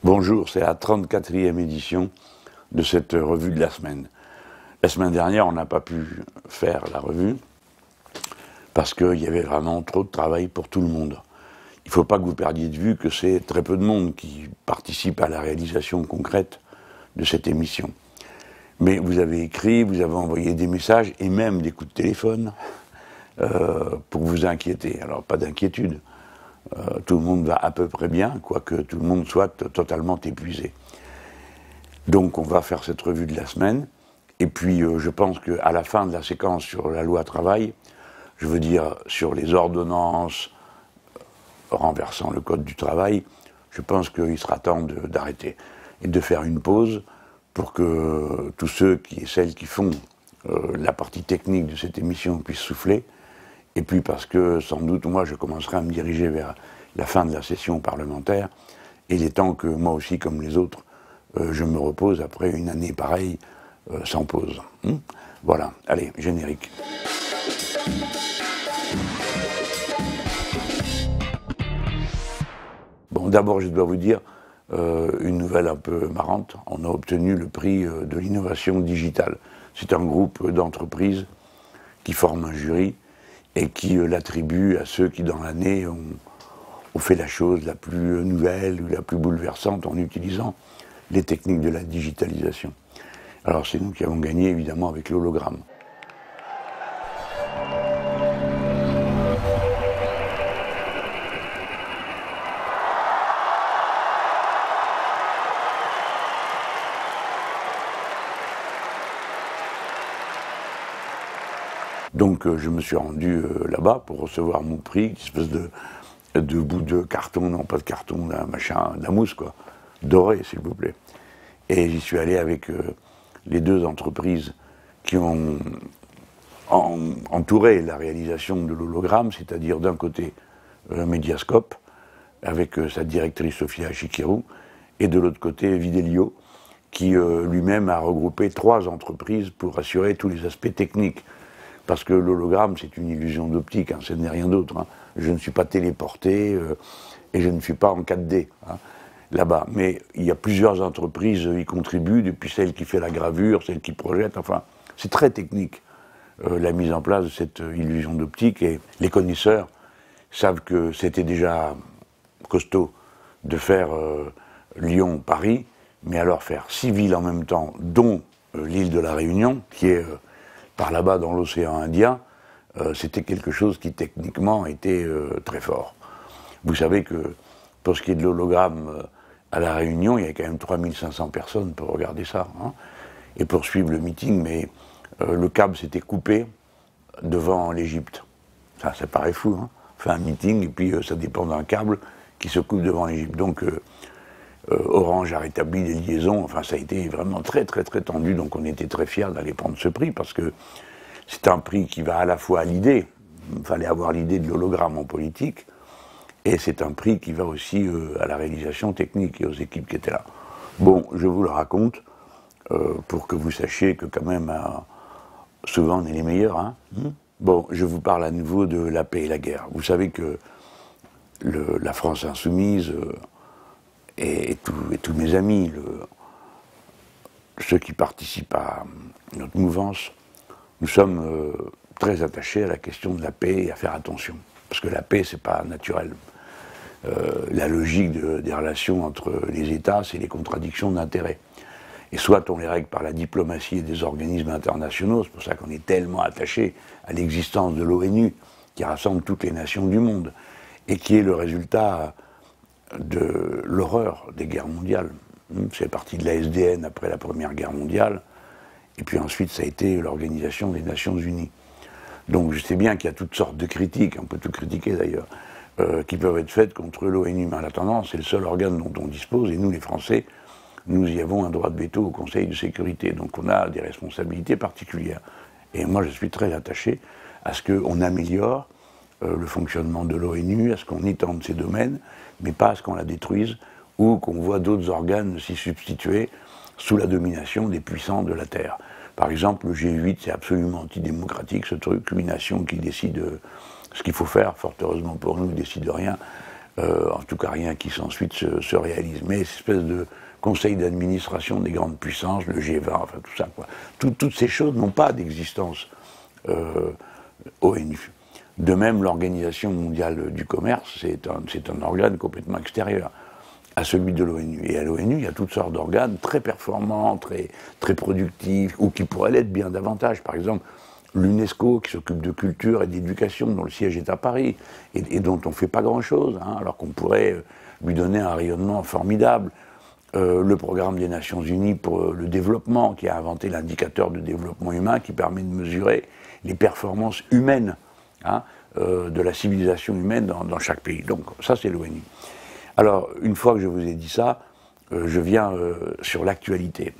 Bonjour, c'est la 34e édition de cette revue de la semaine. La semaine dernière, on n'a pas pu faire la revue parce qu'il y avait vraiment trop de travail pour tout le monde. Il ne faut pas que vous perdiez de vue que c'est très peu de monde qui participe à la réalisation concrète de cette émission. Mais vous avez écrit, vous avez envoyé des messages et même des coups de téléphone pour vous inquiéter. Alors, pas d'inquiétude. Tout le monde va à peu près bien, quoique tout le monde soit totalement épuisé. Donc on va faire cette revue de la semaine, et puis je pense qu'à la fin de la séquence sur la loi travail, je veux dire sur les ordonnances renversant le code du travail, je pense qu'il sera temps d'arrêter et de faire une pause pour que tous ceux et celles qui font la partie technique de cette émission puissent souffler. Et puis parce que, sans doute, moi, je commencerai à me diriger vers la fin de la session parlementaire, et il est temps que, moi aussi, comme les autres, je me repose après une année pareille, sans pause. Voilà, allez, générique. Bon, d'abord, je dois vous dire une nouvelle un peu marrante. On a obtenu le prix de l'innovation digitale. C'est un groupe d'entreprises qui forme un jury et qui l'attribue à ceux qui, dans l'année, ont fait la chose la plus nouvelle ou la plus bouleversante en utilisant les techniques de la digitalisation. Alors c'est nous qui avons gagné, évidemment, avec l'hologramme. Donc je me suis rendu là-bas pour recevoir mon prix, une espèce de bout de carton, non pas de carton, d'un machin, de la mousse quoi, doré s'il vous plaît. Et j'y suis allé avec les deux entreprises qui ont entouré la réalisation de l'hologramme, c'est-à-dire d'un côté Mediascope, avec sa directrice Sofia Chikirou, et de l'autre côté Videlio, qui lui-même a regroupé 3 entreprises pour assurer tous les aspects techniques. Parce que l'hologramme, c'est une illusion d'optique, ce n'est rien d'autre. Je ne suis pas téléporté et je ne suis pas en 4D là-bas. Mais il y a plusieurs entreprises qui y contribuent, depuis celle qui fait la gravure, celle qui projette, enfin, c'est très technique, la mise en place de cette illusion d'optique. Et les connaisseurs savent que c'était déjà costaud de faire Lyon-Paris, mais alors faire 6 villes en même temps, dont l'île de la Réunion, qui est par là-bas dans l'océan Indien, c'était quelque chose qui techniquement était très fort. Vous savez que pour ce qui est de l'hologramme à La Réunion, il y a quand même 3500 personnes pour regarder ça, et pour suivre le meeting, mais le câble s'était coupé devant l'Égypte. Ça paraît fou, on fait un meeting et puis ça dépend d'un câble qui se coupe devant l'Égypte. Donc Orange a rétabli des liaisons, enfin ça a été vraiment très très très tendu, donc on était très fiers d'aller prendre ce prix, parce que c'est un prix qui va à la fois à l'idée, il fallait avoir l'idée de l'hologramme en politique, et c'est un prix qui va aussi à la réalisation technique et aux équipes qui étaient là. Bon, je vous le raconte, pour que vous sachiez que quand même, souvent on est les meilleurs. Bon, je vous parle à nouveau de la paix et la guerre. Vous savez que la France insoumise... Et tous mes amis, ceux qui participent à notre mouvance, nous sommes très attachés à la question de la paix et à faire attention. Parce que la paix, c'est pas naturel. La logique des relations entre les États, c'est les contradictions d'intérêts. Et soit on les règle par la diplomatie et des organismes internationaux, c'est pour ça qu'on est tellement attaché à l'existence de l'ONU, qui rassemble toutes les nations du monde, et qui est le résultat de l'horreur des guerres mondiales. C'est parti de la SDN après la Première Guerre mondiale, et puis ensuite ça a été l'Organisation des Nations Unies. Donc je sais bien qu'il y a toutes sortes de critiques, on peut tout critiquer d'ailleurs, qui peuvent être faites contre l'ONU, mais en attendant, c'est le seul organe dont on dispose, et nous les Français, nous y avons un droit de veto au Conseil de sécurité, donc on a des responsabilités particulières. Et moi je suis très attaché à ce qu'on améliore le fonctionnement de l'ONU, à ce qu'on étende ses domaines, mais pas à ce qu'on la détruise ou qu'on voit d'autres organes s'y substituer sous la domination des puissants de la Terre. Par exemple, le G8, c'est absolument antidémocratique, ce truc, une nation qui décide ce qu'il faut faire, fort heureusement pour nous, ne décide rien. en tout cas rien qui ensuite se réalise. Mais cette espèce de conseil d'administration des grandes puissances, le G20, enfin tout ça, quoi. Toutes ces choses n'ont pas d'existence ONU. De même, l'Organisation mondiale du commerce, c'est un organe complètement extérieur à celui de l'ONU. Et à l'ONU, il y a toutes sortes d'organes très performants, très productifs, ou qui pourraient l'être bien davantage. Par exemple, l'UNESCO, qui s'occupe de culture et d'éducation, dont le siège est à Paris, et dont on ne fait pas grand-chose, hein, alors qu'on pourrait lui donner un rayonnement formidable. Le programme des Nations Unies pour le développement, qui a inventé l'indicateur de développement humain, qui permet de mesurer les performances humaines, hein, de la civilisation humaine dans chaque pays. Donc ça, c'est l'ONU. Alors, une fois que je vous ai dit ça, je viens sur l'actualité.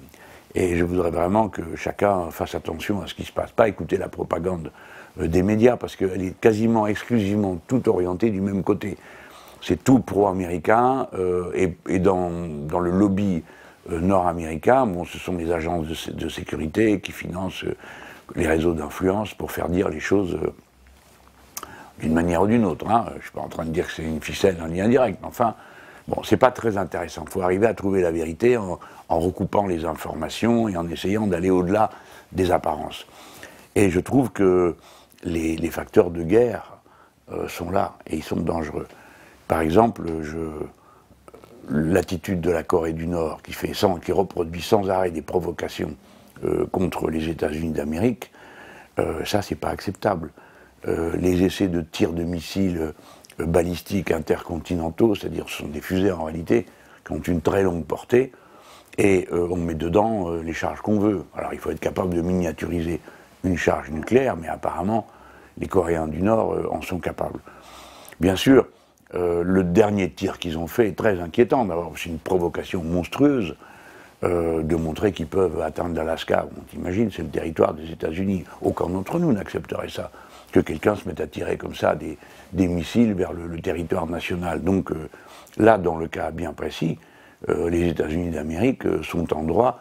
Et je voudrais vraiment que chacun fasse attention à ce qui se passe. Pas écouter la propagande des médias, parce qu'elle est quasiment exclusivement toute orientée du même côté. C'est tout pro-américain, et dans le lobby nord-américain, bon, ce sont les agences de sécurité qui financent les réseaux d'influence pour faire dire les choses d'une manière ou d'une autre. Hein. Je ne suis pas en train de dire que c'est une ficelle, un lien direct, mais enfin, bon, c'est pas très intéressant. Il faut arriver à trouver la vérité en recoupant les informations et en essayant d'aller au-delà des apparences. Et je trouve que les facteurs de guerre sont là, et ils sont dangereux. Par exemple, l'attitude de la Corée du Nord, qui reproduit sans arrêt des provocations contre les États-Unis d'Amérique, ça, c'est pas acceptable. Les essais de tir de missiles balistiques intercontinentaux, c'est-à-dire ce sont des fusées en réalité, qui ont une très longue portée, et on met dedans les charges qu'on veut. Alors il faut être capable de miniaturiser une charge nucléaire, mais apparemment les Coréens du Nord en sont capables. Bien sûr, le dernier tir qu'ils ont fait est très inquiétant. D'abord, c'est une provocation monstrueuse de montrer qu'ils peuvent atteindre l'Alaska. On t'imagine, c'est le territoire des États-Unis. Aucun d'entre nous n'accepterait ça, que quelqu'un se mette à tirer comme ça des missiles vers le territoire national. Donc là, dans le cas bien précis, les États-Unis d'Amérique sont en droit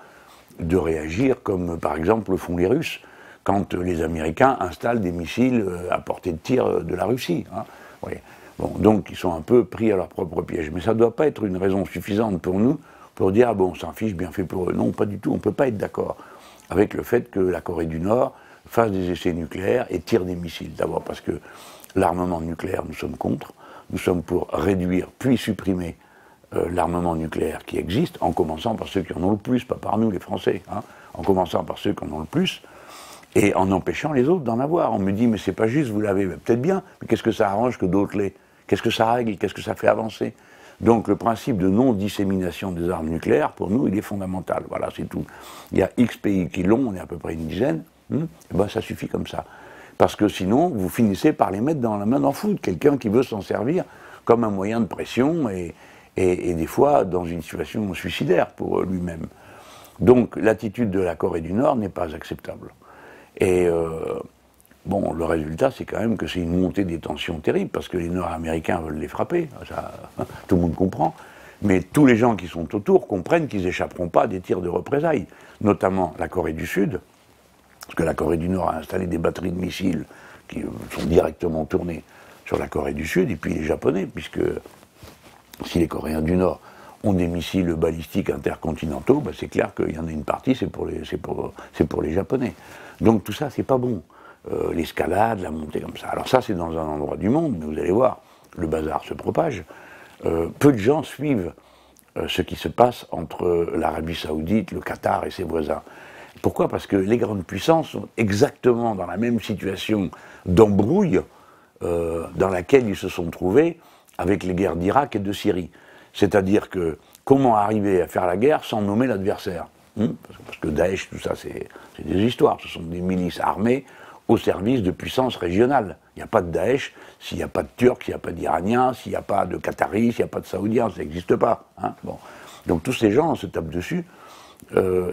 de réagir comme, par exemple, le font les Russes, quand les Américains installent des missiles à portée de tir de la Russie. Hein. Oui. Bon, donc ils sont un peu pris à leur propre piège. Mais ça ne doit pas être une raison suffisante pour nous pour dire « ah bon, on s'en fiche, bien fait pour eux ». Non, pas du tout. On ne peut pas être d'accord avec le fait que la Corée du Nord fasse des essais nucléaires et tire des missiles. D'abord parce que l'armement nucléaire, nous sommes contre. Nous sommes pour réduire puis supprimer l'armement nucléaire qui existe, en commençant par ceux qui en ont le plus, pas par nous les Français, hein, en commençant par ceux qui en ont le plus, et en empêchant les autres d'en avoir. On me dit, mais c'est pas juste, vous l'avez peut-être bien, mais qu'est-ce que ça arrange que d'autres l'aient? Qu'est-ce que ça règle? Qu'est-ce que ça fait avancer? Donc le principe de non-dissémination des armes nucléaires, pour nous, il est fondamental. Voilà, c'est tout. Il y a X pays qui l'ont, on est à peu près une dizaine, et ben ça suffit comme ça. Parce que sinon, vous finissez par les mettre dans la main d'en foutre, quelqu'un qui veut s'en servir comme un moyen de pression, et des fois dans une situation suicidaire pour lui-même. Donc l'attitude de la Corée du Nord n'est pas acceptable. Et bon, le résultat, c'est quand même que c'est une montée des tensions terribles, parce que les Nord-Américains veulent les frapper, ça, tout le monde comprend. Mais tous les gens qui sont autour comprennent qu'ils n'échapperont pas à des tirs de représailles, notamment la Corée du Sud, parce que la Corée du Nord a installé des batteries de missiles qui sont directement tournées sur la Corée du Sud, et puis les Japonais, puisque si les Coréens du Nord ont des missiles balistiques intercontinentaux, ben c'est clair qu'il y en a une partie, c'est pour les Japonais. Donc tout ça, c'est pas bon. L'escalade, la montée comme ça. Alors ça, c'est dans un endroit du monde, mais vous allez voir, le bazar se propage. Peu de gens suivent ce qui se passe entre l'Arabie Saoudite, le Qatar et ses voisins. Pourquoi? Parce que les grandes puissances sont exactement dans la même situation d'embrouille dans laquelle ils se sont trouvés avec les guerres d'Irak et de Syrie. C'est-à-dire que comment arriver à faire la guerre sans nommer l'adversaire? Parce que Daesh, tout ça, c'est des histoires. Ce sont des milices armées au service de puissances régionales. Il n'y a pas de Daesh s'il n'y a pas de Turcs, s'il n'y a pas d'Iraniens, s'il n'y a pas de Qataris, s'il n'y a pas de Saoudiens. Ça n'existe pas. Hein, bon. Donc tous ces gens, on se tape dessus.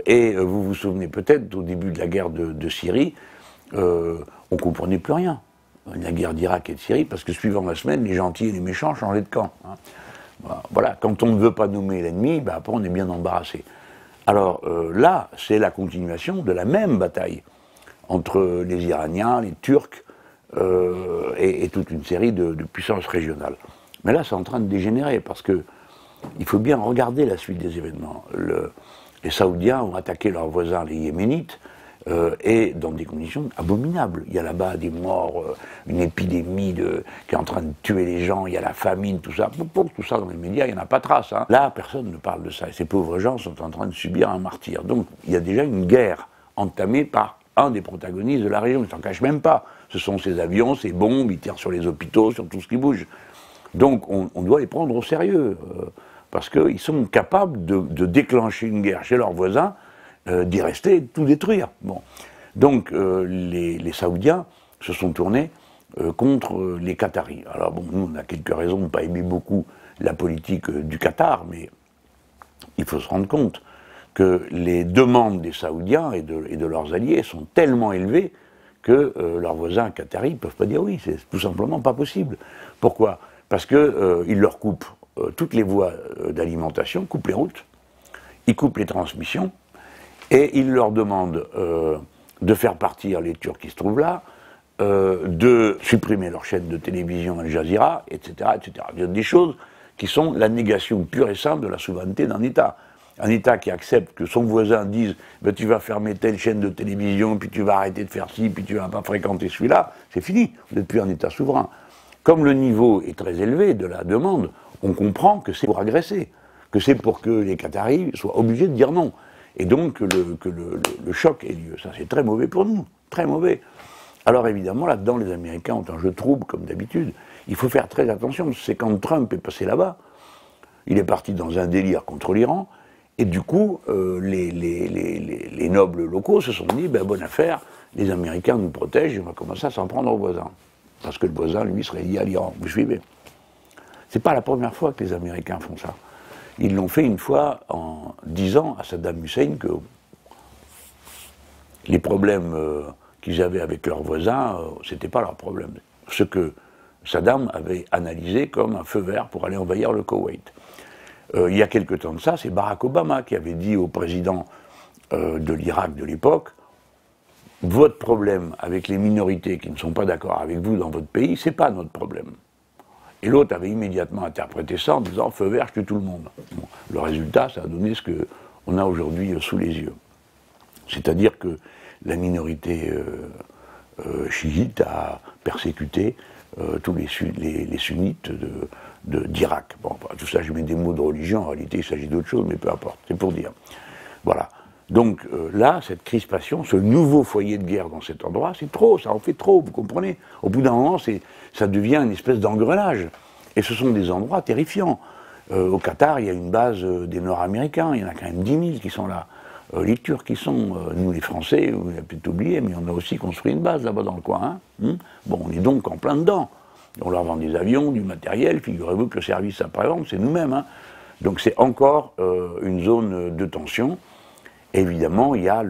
Et vous vous souvenez peut-être, au début de la guerre de Syrie, on ne comprenait plus rien. La guerre d'Irak et de Syrie, parce que suivant la semaine, les gentils et les méchants changeaient de camp. Hein. Voilà, quand on ne veut pas nommer l'ennemi, ben après on est bien embarrassé. Alors là, c'est la continuation de la même bataille entre les Iraniens, les Turcs et toute une série de puissances régionales. Mais là, c'est en train de dégénérer, parce que il faut bien regarder la suite des événements. Les Saoudiens ont attaqué leurs voisins, les Yéménites, et dans des conditions abominables. Il y a là-bas des morts, une épidémie qui est en train de tuer les gens, il y a la famine, tout ça. Tout ça dans les médias, il n'y en a pas trace. Hein. Là, personne ne parle de ça. Et ces pauvres gens sont en train de subir un martyre. Donc, il y a déjà une guerre entamée par un des protagonistes de la région. Ils ne s'en cachent même pas. Ce sont ces avions, ces bombes, ils tirent sur les hôpitaux, sur tout ce qui bouge. Donc, on doit les prendre au sérieux. Parce qu'ils sont capables de déclencher une guerre chez leurs voisins, d'y rester et de tout détruire. Bon. Donc les Saoudiens se sont tournés contre les Qataris. Alors bon, nous on a quelques raisons de ne pas aimer beaucoup la politique du Qatar, mais il faut se rendre compte que les demandes des Saoudiens et de leurs alliés sont tellement élevées que leurs voisins qataris ne peuvent pas dire oui, c'est tout simplement pas possible. Pourquoi? Parce qu'ils leur coupent toutes les voies d'alimentation, coupent les routes, ils coupent les transmissions, et il leur demande de faire partir les Turcs qui se trouvent là, de supprimer leur chaîne de télévision Al Jazeera, etc., etc. Il y a des choses qui sont la négation pure et simple de la souveraineté d'un État. Un État qui accepte que son voisin dise ben, « tu vas fermer telle chaîne de télévision, puis tu vas arrêter de faire ci, puis tu vas pas fréquenter celui-là », c'est fini, vous n'êtes plus un État souverain. Comme le niveau est très élevé de la demande, on comprend que c'est pour agresser, que c'est pour que les Qataris soient obligés de dire non. Et donc que le choc ait lieu. Ça, c'est très mauvais pour nous, très mauvais. Alors évidemment, là-dedans, les Américains ont un jeu trouble, comme d'habitude. Il faut faire très attention, c'est quand Trump est passé là-bas, il est parti dans un délire contre l'Iran, et du coup, les nobles locaux se sont dit, ben, bonne affaire, les Américains nous protègent, et on va commencer à s'en prendre aux voisins. Parce que le voisin, lui, serait lié à l'Iran. Vous suivez? C'est pas la première fois que les Américains font ça. Ils l'ont fait une fois en disant à Saddam Hussein que les problèmes qu'ils avaient avec leurs voisins, c'était pas leur problème. Ce que Saddam avait analysé comme un feu vert pour aller envahir le Koweït. Il y a quelque temps de ça, c'est Barack Obama qui avait dit au président de l'Irak de l'époque « Votre problème avec les minorités qui ne sont pas d'accord avec vous dans votre pays, c'est pas notre problème. » Et l'autre avait immédiatement interprété ça en disant « feu vert, je tue tout le monde ». Bon, le résultat, ça a donné ce qu'on a aujourd'hui sous les yeux. C'est-à-dire que la minorité chiite a persécuté tous les sunnites d'Irak. Bon, tout ça, je mets des mots de religion, en réalité il s'agit d'autre chose, mais peu importe, c'est pour dire. Voilà. Donc là, cette crispation, ce nouveau foyer de guerre dans cet endroit, c'est trop, ça en fait trop, vous comprenez? Au bout d'un moment, ça devient une espèce d'engrenage. Et ce sont des endroits terrifiants. Au Qatar, il y a une base des Nord-Américains, il y en a quand même 10 000 qui sont là. Les Turcs qui sont, nous les Français, vous avez peut-être oublié, mais on a aussi construit une base là-bas dans le coin. Hein. Bon, on est donc en plein dedans. On leur vend des avions, du matériel, figurez-vous que le service après-vente, c'est nous-mêmes. Hein. Donc c'est encore une zone de tension. Évidemment, il y a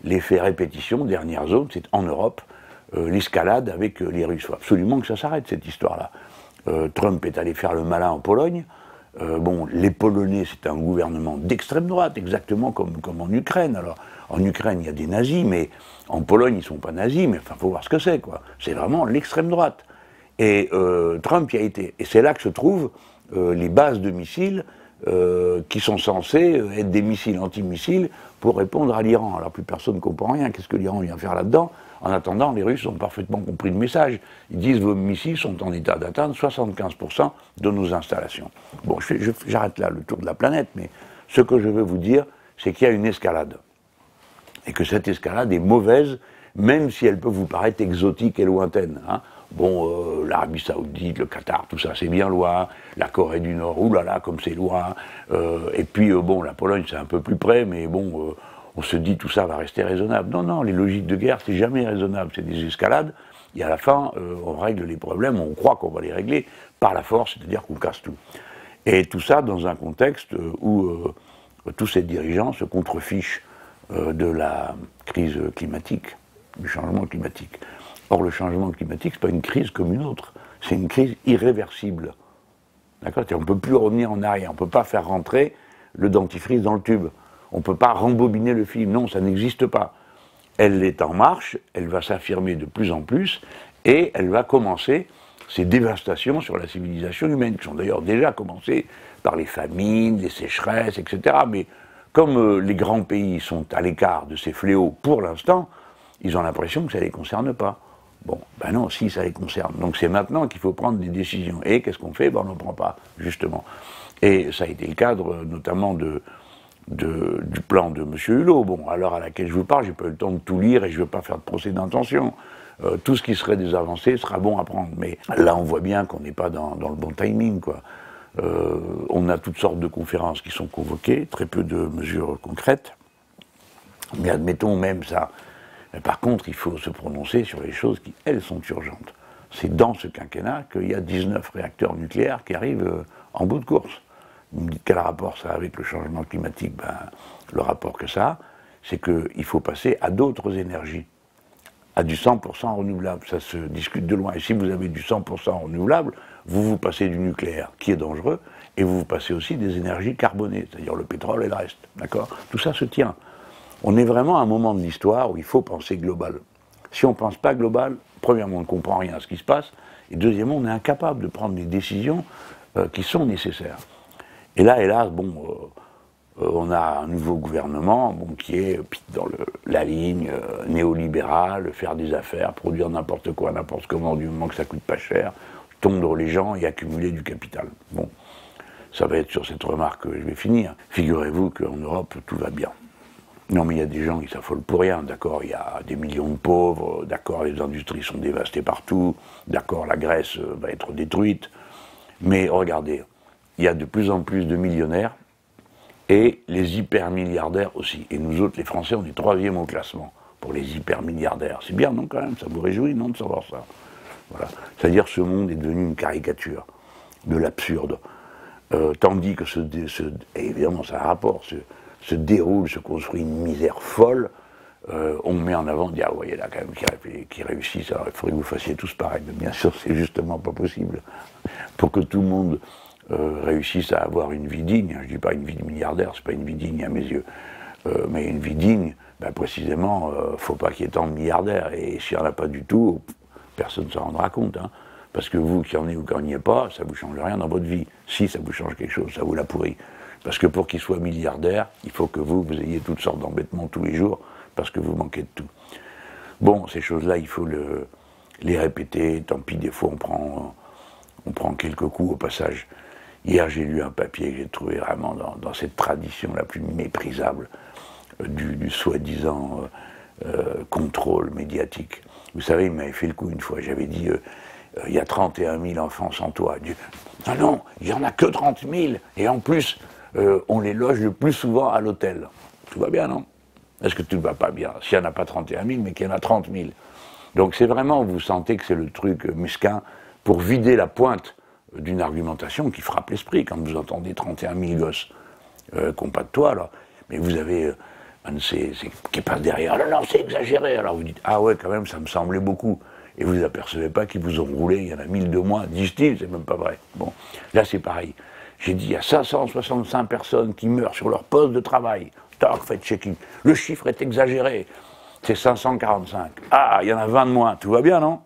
l'effet répétition, dernière zone, c'est en Europe, l'escalade avec les Russes. Il faut absolument que ça s'arrête, cette histoire-là. Trump est allé faire le malin en Pologne. Bon, les Polonais, c'est un gouvernement d'extrême droite, exactement comme en Ukraine. Alors, en Ukraine, il y a des nazis, mais en Pologne, ils ne sont pas nazis, mais enfin, il faut voir ce que c'est, quoi. C'est vraiment l'extrême droite. Et Trump y a été. Et c'est là que se trouvent les bases de missiles qui sont censés être des missiles antimissiles pour répondre à l'Iran. Alors plus personne ne comprend rien, qu'est-ce que l'Iran vient faire là-dedans? En attendant, les Russes ont parfaitement compris le message. Ils disent vos missiles sont en état d'atteindre 75% de nos installations. Bon, j'arrête là le tour de la planète, mais ce que je veux vous dire, c'est qu'il y a une escalade. Et que cette escalade est mauvaise, même si elle peut vous paraître exotique et lointaine. Hein. Bon, l'Arabie Saoudite, le Qatar, tout ça, c'est bien loin. La Corée du Nord, oulala, comme c'est loin. Et puis, bon, la Pologne, c'est un peu plus près, mais bon, on se dit tout ça va rester raisonnable. Non, non, les logiques de guerre, c'est jamais raisonnable. C'est des escalades. Et à la fin, on règle les problèmes, on croit qu'on va les régler par la force, c'est-à-dire qu'on casse tout. Et tout ça dans un contexte où tous ces dirigeants se contrefichent de la crise climatique, du changement climatique. Or, le changement climatique, ce n'est pas une crise comme une autre, c'est une crise irréversible. D'accord? On ne peut plus revenir en arrière, on ne peut pas faire rentrer le dentifrice dans le tube, on ne peut pas rembobiner le film, non, ça n'existe pas. Elle est en marche, elle va s'affirmer de plus en plus, et elle va commencer ces dévastations sur la civilisation humaine, qui sont d'ailleurs déjà commencées par les famines, les sécheresses, etc. Mais comme les grands pays sont à l'écart de ces fléaux pour l'instant, ils ont l'impression que ça ne les concerne pas. Bon, ben non, si, ça les concerne. Donc c'est maintenant qu'il faut prendre des décisions. Et qu'est-ce qu'on fait? Ben on n'en prend pas, justement. Et ça a été le cadre, notamment, du plan de M. Hulot. Bon, à l'heure à laquelle je vous parle, j'ai pas eu le temps de tout lire et je ne veux pas faire de procès d'intention. Tout ce qui serait des avancées sera bon à prendre. Mais là, on voit bien qu'on n'est pas dans le bon timing, quoi. On a toutes sortes de conférences qui sont convoquées, très peu de mesures concrètes. Mais admettons même ça. Mais par contre, il faut se prononcer sur les choses qui, elles, sont urgentes. C'est dans ce quinquennat qu'il y a 19 réacteurs nucléaires qui arrivent en bout de course. Vous me dites quel rapport ça a avec le changement climatique? Ben, le rapport que ça a, c'est qu'il faut passer à d'autres énergies, à du 100% renouvelable. Ça se discute de loin. Et si vous avez du 100% renouvelable, vous passez du nucléaire, qui est dangereux, et vous passez aussi des énergies carbonées, c'est-à-dire le pétrole et le reste. D'accord? Tout ça se tient. On est vraiment à un moment de l'histoire où il faut penser global. Si on ne pense pas global, premièrement, on ne comprend rien à ce qui se passe, et deuxièmement, on est incapable de prendre des décisions qui sont nécessaires. Et là, hélas, bon, on a un nouveau gouvernement qui est dans la ligne néolibérale, faire des affaires, produire n'importe quoi, n'importe comment, du moment que ça coûte pas cher, tondre les gens et accumuler du capital. Bon, ça va être sur cette remarque que je vais finir. Figurez-vous qu'en Europe, tout va bien. Non, mais il y a des gens qui s'affolent pour rien, d'accord, il y a des millions de pauvres, d'accord, les industries sont dévastées partout, d'accord, la Grèce va être détruite, mais regardez, il y a de plus en plus de millionnaires, et les hyper-milliardaires aussi. Et nous autres, les Français, on est 3e au classement pour les hyper-milliardaires. C'est bien, non, quand même, ça vous réjouit, non, de savoir ça? Voilà. C'est-à-dire que ce monde est devenu une caricature de l'absurde, tandis que et évidemment, ça a un rapport, se déroule, se construit une misère folle, on met en avant, on dit, ah ouais, il y en a quand même qui réussissent, alors il faudrait que vous fassiez tous pareil. Mais bien sûr, c'est justement pas possible. Pour que tout le monde réussisse à avoir une vie digne, je ne dis pas une vie de milliardaire, c'est pas une vie digne à mes yeux, mais une vie digne, ben précisément, il ne faut pas qu'il y ait tant de milliardaires, et s'il n'y en a pas du tout, personne ne s'en rendra compte, hein. Parce que vous, qui en êtes ou qui n'y êtes pas, ça ne vous change rien dans votre vie. Si ça vous change quelque chose, ça vous la pourrit. Parce que pour qu'il soit milliardaire, il faut que vous ayez toutes sortes d'embêtements tous les jours, parce que vous manquez de tout. Bon, ces choses-là, il faut les répéter, tant pis, des fois on prend quelques coups au passage. Hier, j'ai lu un papier que j'ai trouvé vraiment dans cette tradition la plus méprisable du soi-disant contrôle médiatique. Vous savez, il m'avait fait le coup une fois, j'avais dit, il y a 31 000 enfants sans toit. Il dit, non, non, il n'y en a que 30 000, et en plus, on les loge le plus souvent à l'hôtel. Tout va bien, non? Est-ce que tout ne va pas bien? S'il n'y en a pas 31 000, mais qu'il y en a 30 000. Donc c'est vraiment, vous sentez que c'est le truc mesquin pour vider la pointe d'une argumentation qui frappe l'esprit quand vous entendez 31 000 gosses qui n'ont pas de toit, là. Mais vous avez un de ces qui passe derrière. Alors non, c'est exagéré. Alors vous dites, ah ouais, quand même, ça me semblait beaucoup. Et vous apercevez pas qu'ils vous ont roulé, il y en a 1000 de moins, disent-ils, c'est même pas vrai. Bon, là c'est pareil. J'ai dit, il y a 565 personnes qui meurent sur leur poste de travail. Tac, faites checking. Le chiffre est exagéré. C'est 545. Ah, il y en a 20 de moins. Tout va bien, non?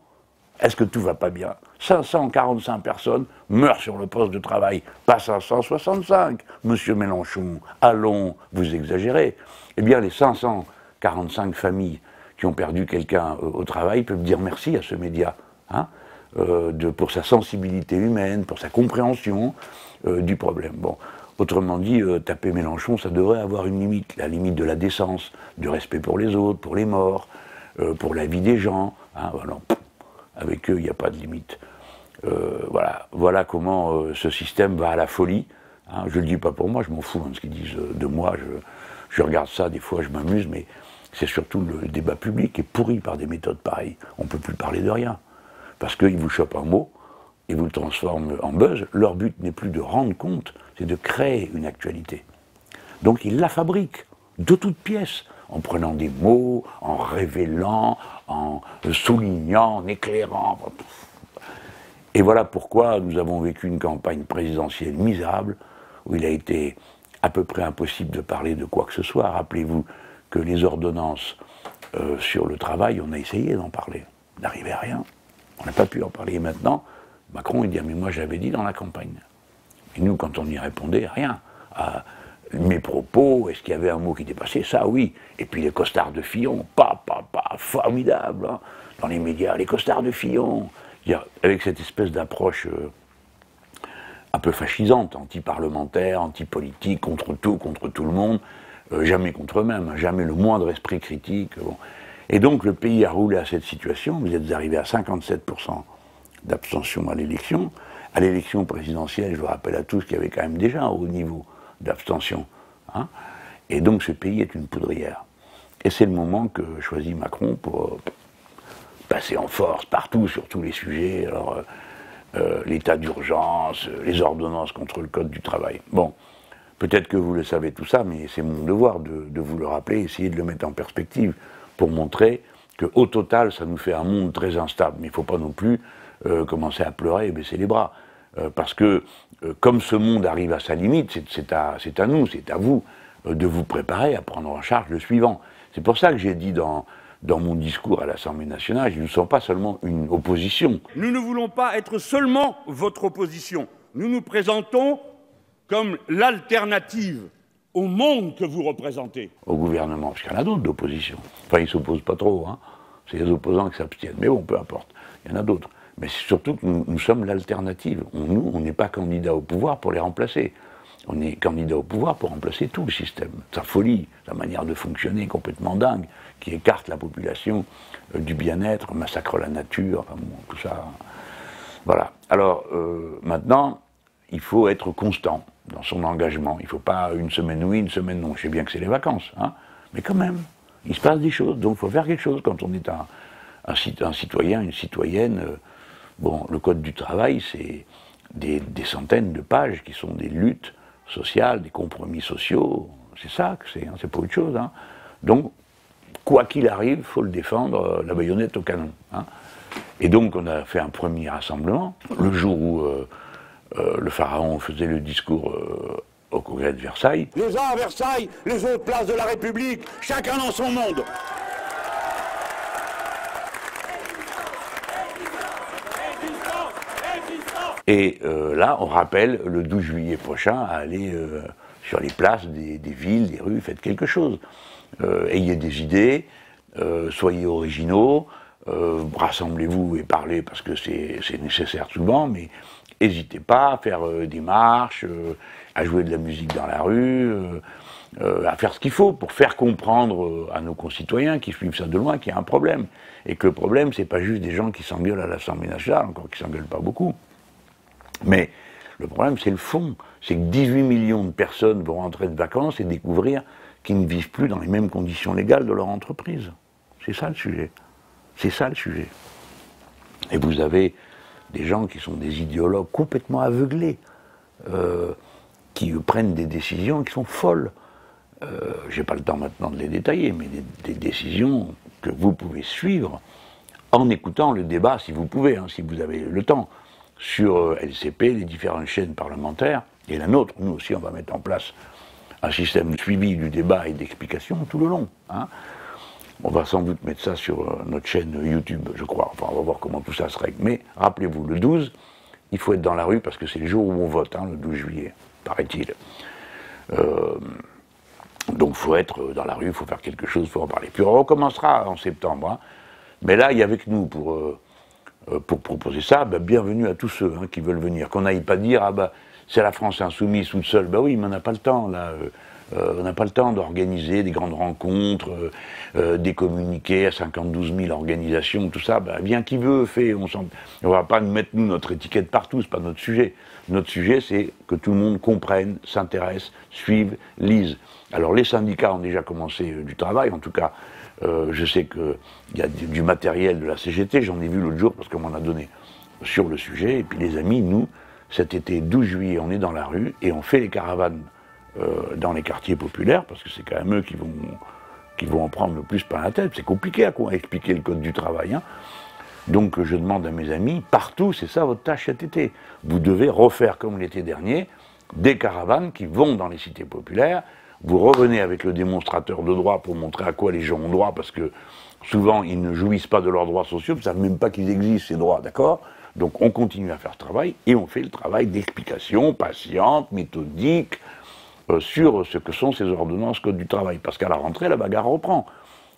Est-ce que tout va pas bien? 545 personnes meurent sur le poste de travail, pas 565. Monsieur Mélenchon, allons, vous exagérez. Eh bien, les 545 familles qui ont perdu quelqu'un au travail peuvent dire merci à ce média, hein, pour sa sensibilité humaine, pour sa compréhension du problème. Bon, autrement dit, taper Mélenchon, ça devrait avoir une limite, la limite de la décence, du respect pour les autres, pour les morts, pour la vie des gens. Hein, voilà. Avec eux, il n'y a pas de limite. Voilà comment ce système va à la folie. Hein, je ne le dis pas pour moi, je m'en fous de ce qu'ils disent de moi. Je regarde ça, des fois je m'amuse, mais c'est surtout le débat public qui est pourri par des méthodes pareilles. On ne peut plus parler de rien. Parce qu'ils vous chopent un mot, ils vous le transforment en buzz. Leur but n'est plus de rendre compte, c'est de créer une actualité. Donc ils la fabriquent, de toutes pièces, en prenant des mots, en révélant, en soulignant, en éclairant. Et voilà pourquoi nous avons vécu une campagne présidentielle misérable, où il a été à peu près impossible de parler de quoi que ce soit. Rappelez-vous que les ordonnances sur le travail, on a essayé d'en parler. On n'arrivait à rien. On n'a pas pu en parler. Maintenant, Macron, il dit, ah, mais moi j'avais dit dans la campagne. Et nous, quand on y répondait, rien. Mes propos, est-ce qu'il y avait un mot qui dépassait? Ça, oui. Et puis les costards de Fillon, formidable, hein. Dans les médias, les costards de Fillon. Avec cette espèce d'approche un peu fascisante, anti-parlementaire, anti-politique, contre tout le monde, jamais contre eux-mêmes, jamais le moindre esprit critique. Bon. Et donc le pays a roulé à cette situation, vous êtes arrivé à 57% d'abstention à l'élection. À l'élection présidentielle, je vous rappelle à tous qu'il y avait quand même déjà un haut niveau d'abstention. Hein. Et donc ce pays est une poudrière. Et c'est le moment que choisit Macron pour passer en force partout, sur tous les sujets. Alors, l'état d'urgence, les ordonnances contre le code du travail. Bon, peut-être que vous le savez tout ça, mais c'est mon devoir de vous le rappeler, essayer de le mettre en perspective pour montrer qu'au total, ça nous fait un monde très instable. Mais il ne faut pas non plus commencer à pleurer et baisser les bras. Parce que, comme ce monde arrive à sa limite, c'est à nous, c'est à vous de vous préparer à prendre en charge le suivant. C'est pour ça que j'ai dit dans mon discours à l'Assemblée nationale, nous ne sommes pas seulement une opposition. Nous ne voulons pas être seulement votre opposition. Nous nous présentons comme l'alternative au monde que vous représentez. Au gouvernement, parce qu'il y en a d'autres d'opposition. Enfin, ils ne s'opposent pas trop, hein. C'est les opposants qui s'abstiennent. Mais bon, peu importe, il y en a d'autres. Mais c'est surtout que nous sommes l'alternative. Nous, on n'est pas candidat au pouvoir pour les remplacer. On est candidat au pouvoir pour remplacer tout le système. Sa folie, sa manière de fonctionner complètement dingue, qui écarte la population du bien-être, massacre la nature, enfin, bon, tout ça. Voilà. Alors, maintenant, il faut être constant dans son engagement. Il ne faut pas une semaine oui, une semaine non. Je sais bien que c'est les vacances, hein, mais quand même, il se passe des choses. Donc, il faut faire quelque chose quand on est un citoyen, une citoyenne. Bon, le Code du travail, c'est des centaines de pages qui sont des luttes sociales, des compromis sociaux. C'est ça que c'est, hein, c'est pas autre chose. Hein. Donc, quoi qu'il arrive, il faut le défendre, la baïonnette au canon. Hein. Et donc, on a fait un premier rassemblement, le jour où le pharaon faisait le discours au congrès de Versailles. Les uns à Versailles, les autres place de la République, chacun dans son monde. Et là, on rappelle le 12 juillet prochain à aller sur les places des villes, des rues, faites quelque chose. Ayez des idées, soyez originaux, rassemblez-vous et parlez parce que c'est nécessaire souvent, mais n'hésitez pas à faire des marches, à jouer de la musique dans la rue, à faire ce qu'il faut pour faire comprendre à nos concitoyens qui suivent ça de loin qu'il y a un problème. Et que le problème, c'est pas juste des gens qui s'engueulent à l'Assemblée nationale, encore qui s'engueulent pas beaucoup. Mais le problème, c'est le fond. C'est que 18 millions de personnes vont rentrer de vacances et découvrir qu'ils ne vivent plus dans les mêmes conditions légales de leur entreprise. C'est ça le sujet. C'est ça le sujet. Et vous avez des gens qui sont des idéologues complètement aveuglés, qui prennent des décisions qui sont folles. Je n'ai pas le temps maintenant de les détailler, mais des décisions que vous pouvez suivre en écoutant le débat, si vous pouvez, hein, si vous avez le temps, sur LCP, les différentes chaînes parlementaires, et la nôtre. Nous aussi, on va mettre en place un système de suivi du débat et d'explication tout le long. Hein. On va sans doute mettre ça sur notre chaîne YouTube, je crois. Enfin, on va voir comment tout ça se règle. Mais rappelez-vous, le 12, il faut être dans la rue parce que c'est le jour où on vote, hein, le 12 juillet, paraît-il. Donc il faut être dans la rue, il faut faire quelque chose, il faut en parler. Puis on recommencera en septembre. Hein. Mais là, il y a avec nous pour proposer ça, bah, bienvenue à tous ceux hein, qui veulent venir. Qu'on n'aille pas dire, ah bah, c'est la France insoumise toute seule. Bah oui, mais on n'a pas le temps, là. On n'a pas le temps d'organiser des grandes rencontres, des communiqués à 52 000 organisations, tout ça. Bah, bien qui veut, fait. On ne va pas mettre, nous, notre étiquette partout, c'est pas notre sujet. Notre sujet, c'est que tout le monde comprenne, s'intéresse, suive, lise. Alors, les syndicats ont déjà commencé du travail, en tout cas. Je sais qu'il y a du matériel de la CGT, j'en ai vu l'autre jour parce qu'on m'en a donné sur le sujet. Et puis les amis, nous, cet été 12 juillet, on est dans la rue et on fait les caravanes dans les quartiers populaires parce que c'est quand même eux qui vont en prendre le plus par la tête. C'est compliqué à expliquer le code du travail. Hein. Donc je demande à mes amis, partout, c'est ça votre tâche cet été. Vous devez refaire comme l'été dernier des caravanes qui vont dans les cités populaires. Vous revenez avec le démonstrateur de droit pour montrer à quoi les gens ont droit, parce que souvent ils ne jouissent pas de leurs droits sociaux, ils ne savent même pas qu'ils existent ces droits, d'accord? Donc on continue à faire ce travail, et on fait le travail d'explication patiente, méthodique, sur ce que sont ces ordonnances Code du travail. Parce qu'à la rentrée, la bagarre reprend.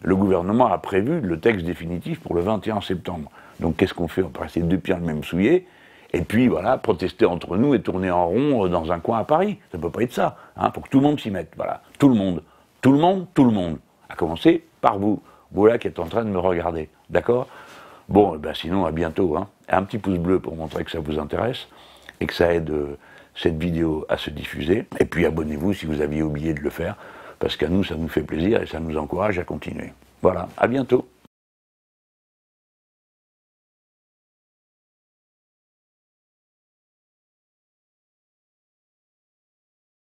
Le gouvernement a prévu le texte définitif pour le 21 septembre. Donc qu'est-ce qu'on fait? On peut rester deux pieds dans le même soulier, et puis voilà, protester entre nous et tourner en rond dans un coin à Paris. Ça ne peut pas être ça. Hein. Faut que tout le monde s'y mette. Voilà. Tout le monde. Tout le monde, tout le monde. À commencer par vous. Vous là qui êtes en train de me regarder. D'accord? Bon, ben sinon, à bientôt. Hein. Un petit pouce bleu pour montrer que ça vous intéresse et que ça aide cette vidéo à se diffuser. Et puis abonnez-vous si vous aviez oublié de le faire, parce qu'à nous, ça nous fait plaisir et ça nous encourage à continuer. Voilà, à bientôt.